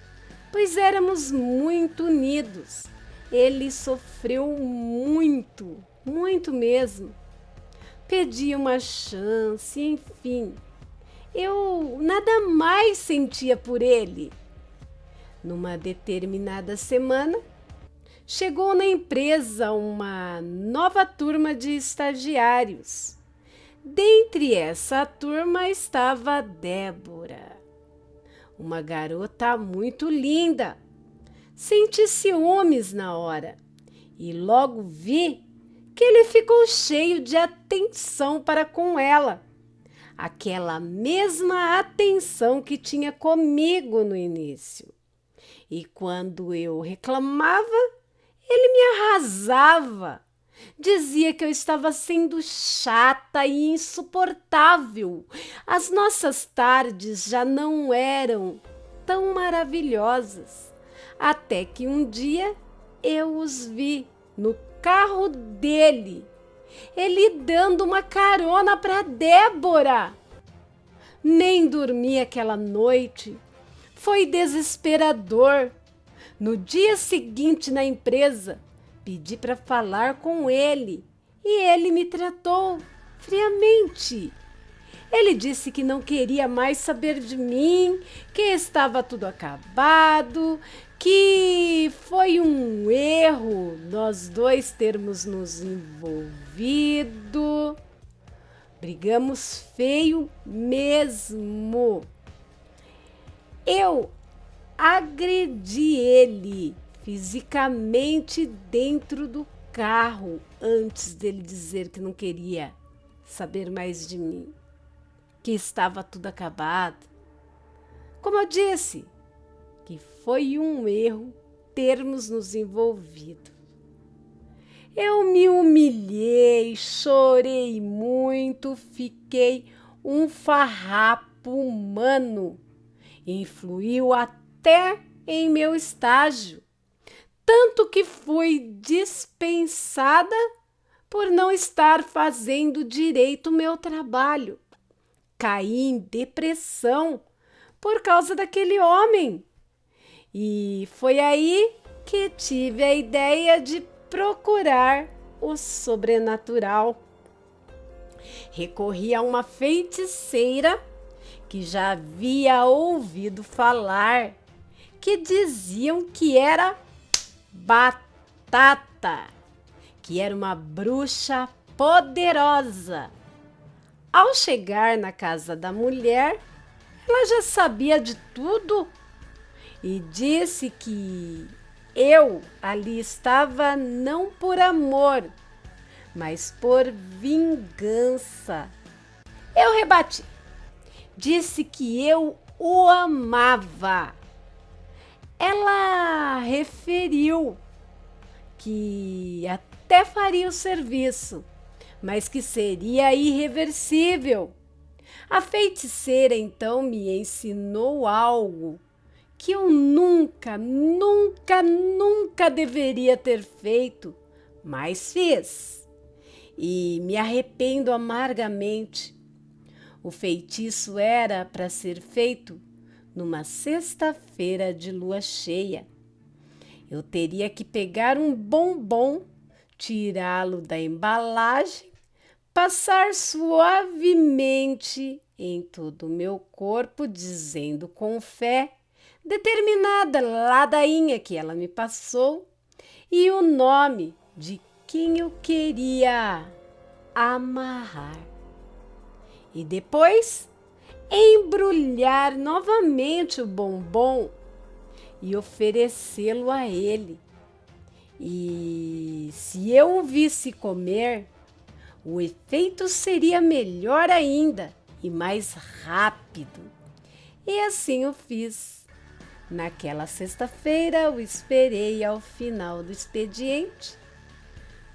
pois éramos muito unidos. Ele sofreu muito, muito mesmo. Pedi uma chance, enfim. Eu nada mais sentia por ele. Numa determinada semana, chegou na empresa uma nova turma de estagiários. Dentre essa turma estava Débora, uma garota muito linda. Senti ciúmes na hora e logo vi que ele ficou cheio de atenção para com ela. Aquela mesma atenção que tinha comigo no início. E quando eu reclamava, ele me arrasava. Dizia que eu estava sendo chata e insuportável. As nossas tardes já não eram tão maravilhosas. Até que um dia eu os vi no carro dele, ele dando uma carona para Débora. Nem dormi aquela noite. Foi desesperador. No dia seguinte na empresa, pedi para falar com ele e ele me tratou friamente. Ele disse que não queria mais saber de mim, que estava tudo acabado, que foi um erro nós dois termos nos envolvido. Brigamos feio mesmo. Eu agredi ele fisicamente dentro do carro antes dele dizer que não queria saber mais de mim, que estava tudo acabado. Como eu disse, que foi um erro termos nos envolvido. Eu me humilhei, chorei muito, fiquei um farrapo humano. Influiu até em meu estágio, tanto que fui dispensada por não estar fazendo direito o meu trabalho. Caí em depressão por causa daquele homem. E foi aí que tive a ideia de procurar o sobrenatural. Recorri a uma feiticeira que já havia ouvido falar, que diziam que era Batata, que era uma bruxa poderosa. Ao chegar na casa da mulher, ela já sabia de tudo e disse que eu ali estava não por amor, mas por vingança. Eu rebati. Disse que eu o amava. Ela referiu que até faria o serviço, mas que seria irreversível. A feiticeira então me ensinou algo que eu nunca deveria ter feito, mas fiz. E me arrependo amargamente. O feitiço era para ser feito numa sexta-feira de lua cheia. Eu teria que pegar um bombom, tirá-lo da embalagem, passar suavemente em todo o meu corpo, dizendo com fé determinada ladainha que ela me passou e o nome de quem eu queria amarrar. E depois embrulhar novamente o bombom e oferecê-lo a ele. E se eu o visse comer, o efeito seria melhor ainda e mais rápido. E assim eu fiz. Naquela sexta-feira, o esperei ao final do expediente.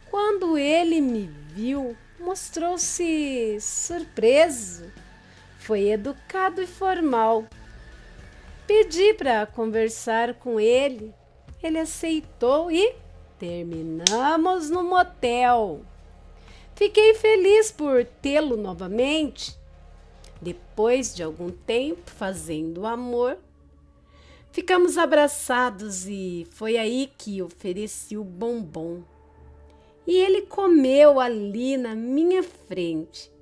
Quando ele me viu, mostrou-se surpreso. foi educado e formal. Pedi para conversar com ele. Ele aceitou e terminamos no motel. Fiquei feliz por tê-lo novamente. Depois de algum tempo fazendo amor, ficamos abraçados e foi aí que ofereci o bombom. E ele comeu ali na minha frente,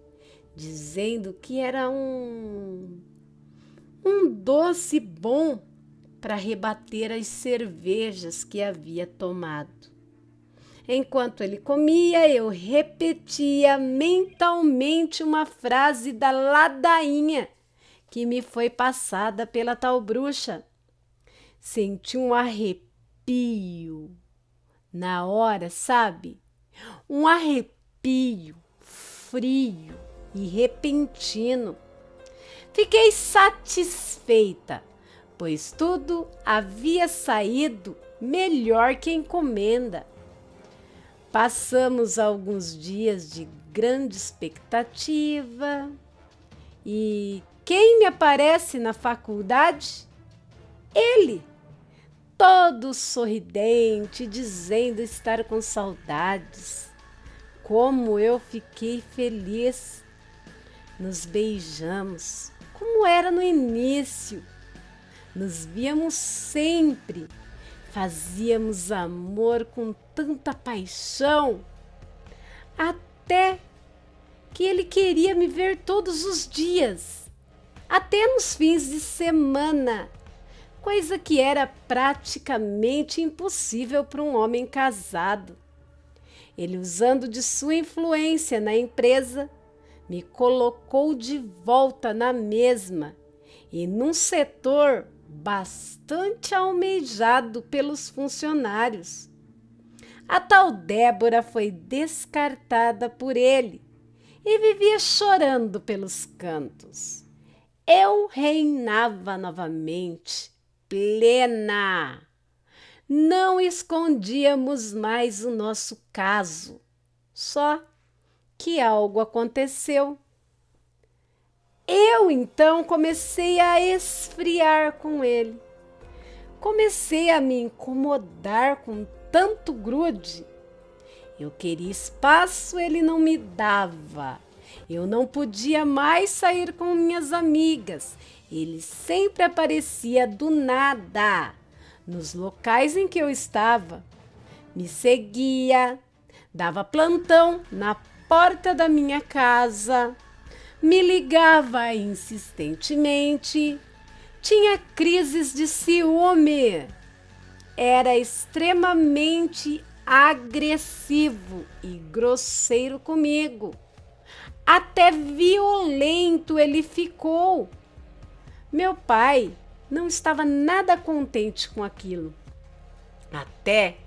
dizendo que era um doce bom para rebater as cervejas que havia tomado. Enquanto ele comia, eu repetia mentalmente uma frase da ladainha que me foi passada pela tal bruxa. Senti um arrepio na hora, sabe? Um arrepio frio e repentino. Fiquei satisfeita, pois tudo havia saído melhor que encomenda. Passamos alguns dias de grande expectativa e quem me aparece na faculdade? Ele, todo sorridente, dizendo estar com saudades. Como eu fiquei feliz! Nos beijamos, como era no início. Nos víamos sempre. Fazíamos amor com tanta paixão, até que ele queria me ver todos os dias, até nos fins de semana, coisa que era praticamente impossível para um homem casado. Ele, usando de sua influência na empresa, me colocou de volta na mesma e num setor bastante almejado pelos funcionários. A tal Débora foi descartada por ele e vivia chorando pelos cantos. Eu reinava novamente, plena. Não escondíamos mais o nosso caso, só que algo aconteceu. Eu, então, comecei a esfriar com ele. Comecei a me incomodar com tanto grude. Eu queria espaço, ele não me dava. Eu não podia mais sair com minhas amigas. Ele sempre aparecia do nada, nos locais em que eu estava. Me seguia, dava plantão na porta da minha casa. Me ligava insistentemente, tinha crises de ciúme, era extremamente agressivo e grosseiro comigo. Até violento ele ficou. Meu pai não estava nada contente com aquilo. Até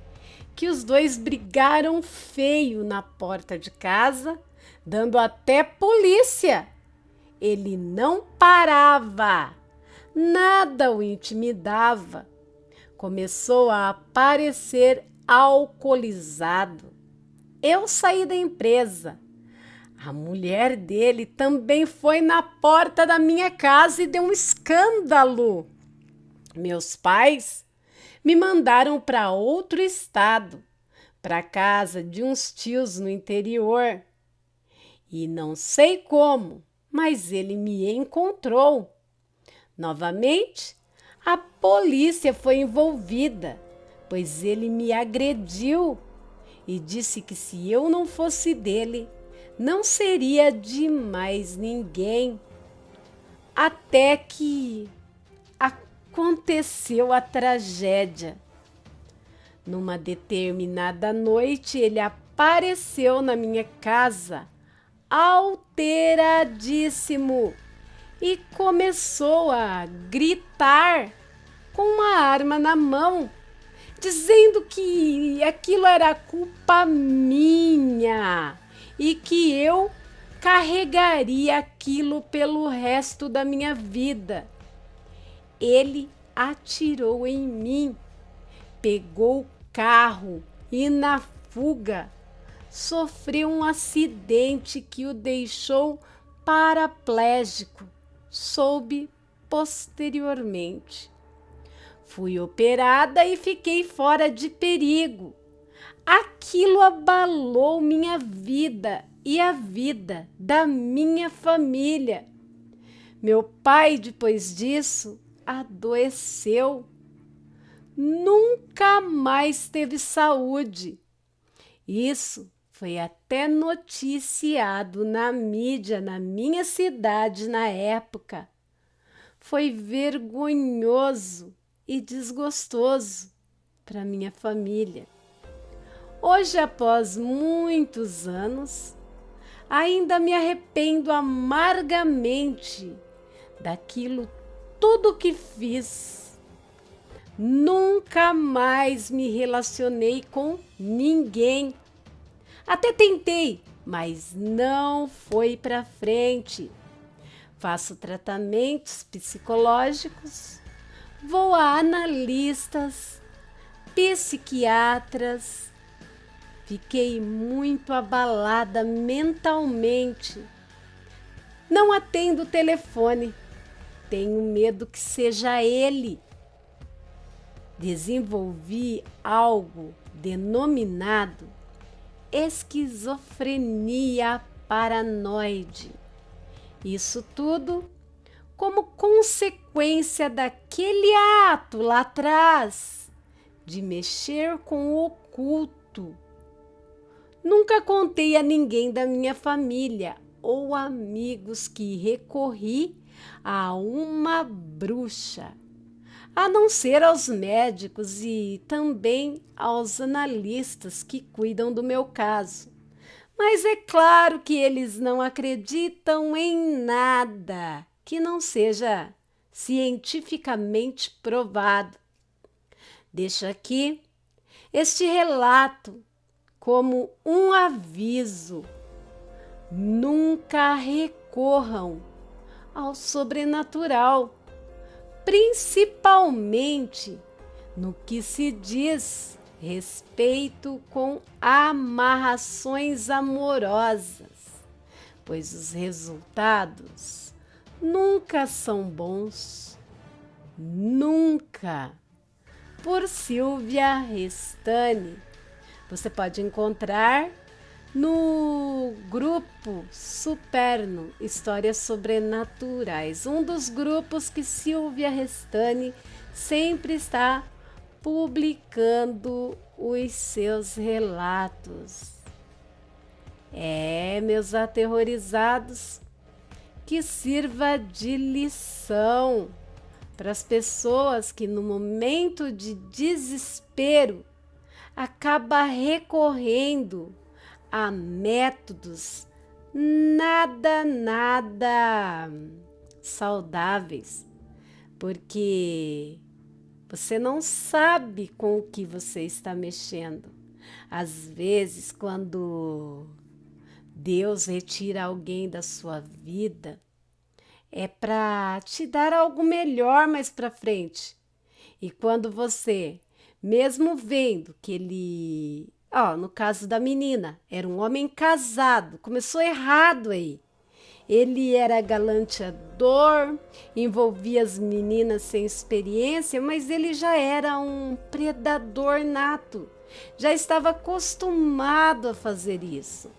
que os dois brigaram feio na porta de casa, dando até polícia. Ele não parava, nada o intimidava. Começou a aparecer alcoolizado. Eu saí da empresa. A mulher dele também foi na porta da minha casa e deu um escândalo. Meus pais me mandaram para outro estado, para casa de uns tios no interior. E não sei como, mas ele me encontrou. Novamente, a polícia foi envolvida, pois ele me agrediu e disse que se eu não fosse dele, não seria de mais ninguém. Até que aconteceu a tragédia. Numa determinada noite, ele apareceu na minha casa, alteradíssimo, e começou a gritar com uma arma na mão, dizendo que aquilo era culpa minha e que eu carregaria aquilo pelo resto da minha vida. Ele atirou em mim, pegou o carro e, na fuga, sofreu um acidente que o deixou paraplégico. soube posteriormente. Fui operada e fiquei fora de perigo. Aquilo abalou minha vida e a vida da minha família. Meu pai, depois disso, adoeceu. Nunca mais teve saúde. Isso foi até noticiado na mídia na minha cidade na época. Foi vergonhoso e desgostoso para minha família. Hoje, após muitos anos, ainda me arrependo amargamente daquilo tudo que fiz. Nunca mais me relacionei com ninguém. Até tentei, mas não foi para frente. Faço tratamentos psicológicos, vou a analistas, psiquiatras. Fiquei muito abalada mentalmente. Não atendo o telefone. Tenho medo que seja ele. Desenvolvi algo denominado esquizofrenia paranoide. Isso tudo como consequência daquele ato lá atrás de mexer com o oculto. Nunca contei a ninguém da minha família ou amigos que recorri a uma bruxa, a não ser aos médicos e também aos analistas que cuidam do meu caso. Mas é claro que eles não acreditam em nada que não seja cientificamente provado. Deixo aqui este relato como um aviso. Nunca recorram ao sobrenatural, principalmente no que se diz respeito com amarrações amorosas, pois os resultados nunca são bons. Nunca. Por Silvia Restani. Você pode encontrar no grupo Superno Histórias Sobrenaturais, um dos grupos que Silvia Restani sempre está publicando os seus relatos. Meus aterrorizados, que sirva de lição para as pessoas que no momento de desespero acaba recorrendo a métodos nada saudáveis, porque você não sabe com o que você está mexendo. Às vezes, quando Deus retira alguém da sua vida, é para te dar algo melhor mais para frente. E quando você, mesmo vendo que ele, no caso da menina, era um homem casado, começou errado aí. Ele era galanteador, envolvia as meninas sem experiência, mas ele já era um predador nato. Já estava acostumado a fazer isso.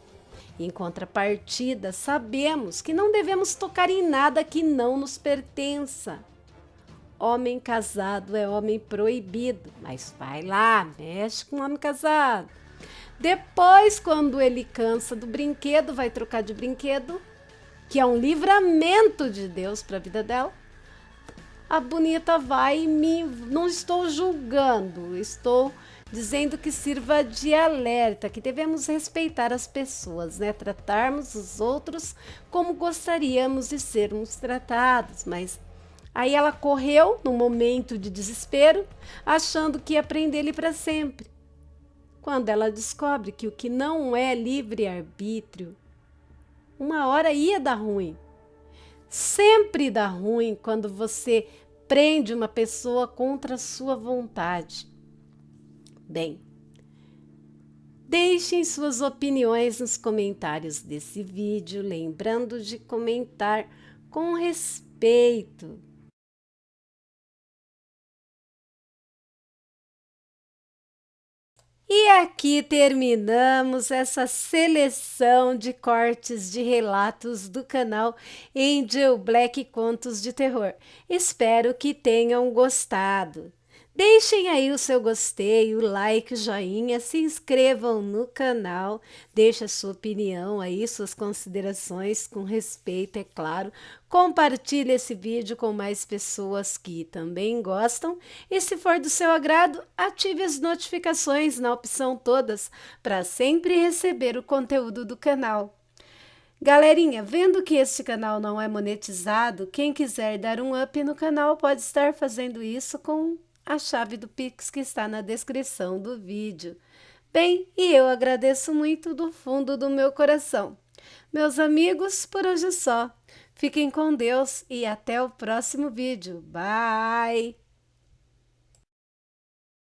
Em contrapartida, sabemos que não devemos tocar em nada que não nos pertença. Homem casado é homem proibido, mas vai lá, mexe com homem casado. Depois, quando ele cansa do brinquedo, vai trocar de brinquedo, que é um livramento de Deus para a vida dela. A bonita vai e não estou julgando, estou dizendo que sirva de alerta, que devemos respeitar as pessoas, né? Tratarmos os outros como gostaríamos de sermos tratados, mas aí ela correu no momento de desespero, achando que ia prender ele para sempre. Quando ela descobre que o que não é livre-arbítrio, uma hora ia dar ruim. Sempre dá ruim quando você prende uma pessoa contra a sua vontade. Bem, deixem suas opiniões nos comentários desse vídeo, lembrando de comentar com respeito respeito. E aqui terminamos essa seleção de cortes de relatos do canal Angel Black Contos de Terror. Espero que tenham gostado. Deixem aí o seu gostei, o like, o joinha, se inscrevam no canal, deixe a sua opinião aí, suas considerações com respeito, é claro. Compartilhe esse vídeo com mais pessoas que também gostam e se for do seu agrado, ative as notificações na opção todas para sempre receber o conteúdo do canal. Galerinha, vendo que este canal não é monetizado, quem quiser dar um up no canal pode estar fazendo isso com a chave do Pix que está na descrição do vídeo. Bem, e eu agradeço muito do fundo do meu coração. Meus amigos, por hoje é só. Fiquem com Deus e até o próximo vídeo. Bye!